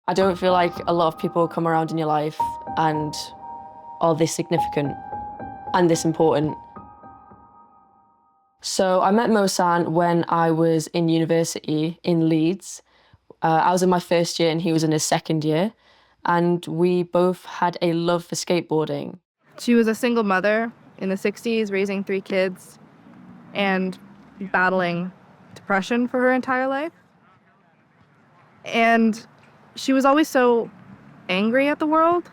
I don't feel like a lot of people come around in your life and are this significant and this important. So I met Mo-san when I was in university in Leeds. I was in my first year and he was in his second year, and we both had a love for skateboarding. She was a single mother in the 60s, raising 3 kids and battling depression for her entire life. And she was always so angry at the world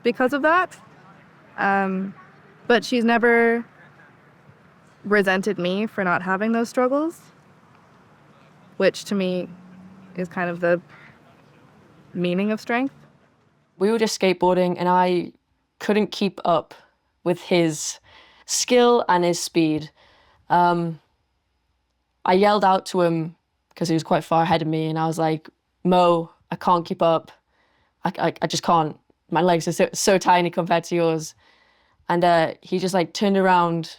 because of that. But she's never resented me for not having those struggles, which to me is kind of the meaning of strength. We were just skateboarding and I couldn't keep up with his skill and his speed. I yelled out to him because he was quite far ahead of me, and I was like, Mo, I can't keep up. I just can't. My legs are so tiny compared to yours. And he just like turned around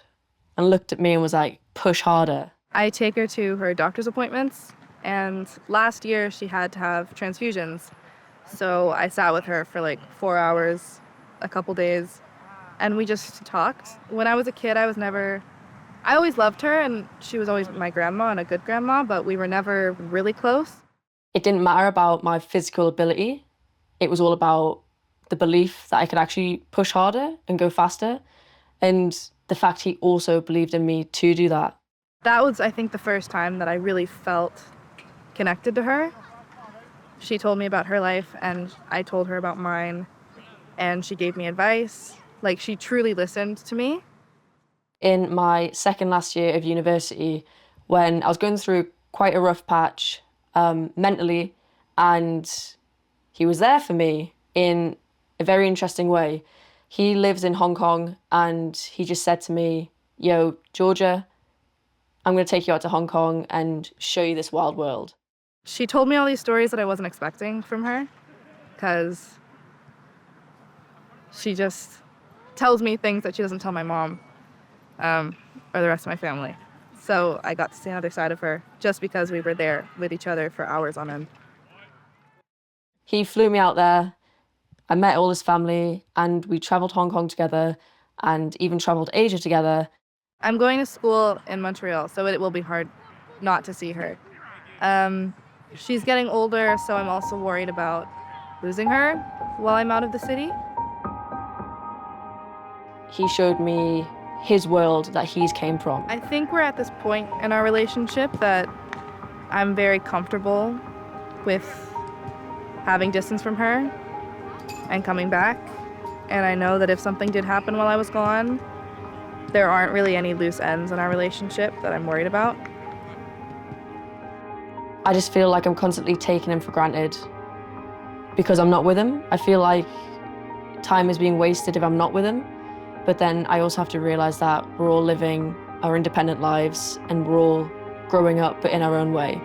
and looked at me and was like, push harder. I take her to her doctor's appointments, and last year she had to have transfusions. So I sat with her for like 4 hours, a couple days, and we just talked. When I was a kid, I always loved her, and she was always my grandma and a good grandma, but we were never really close. It didn't matter about my physical ability. It was all about the belief that I could actually push harder and go faster, and the fact he also believed in me to do that. That was, I think, the first time that I really felt connected to her. She told me about her life, and I told her about mine, and she gave me advice. Like, she truly listened to me. In my second last year of university, when I was going through quite a rough patch mentally, and he was there for me in a very interesting way. He lives in Hong Kong, and he just said to me, yo, Georgia, I'm going to take you out to Hong Kong and show you this wild world. She told me all these stories that I wasn't expecting from her, because she just tells me things that she doesn't tell my mom or the rest of my family. So I got to see another side of her just because we were there with each other for hours on end. He flew me out there. I met all his family, and we traveled Hong Kong together and even traveled Asia together. I'm going to school in Montreal, so it will be hard not to see her. She's getting older, so I'm also worried about losing her while I'm out of the city. He showed me his world that he's came from. I think we're at this point in our relationship that I'm very comfortable with having distance from her and coming back. And I know that if something did happen while I was gone, there aren't really any loose ends in our relationship that I'm worried about. I just feel like I'm constantly taking him for granted because I'm not with him. I feel like time is being wasted if I'm not with him. But then I also have to realize that we're all living our independent lives and we're all growing up, but in our own way.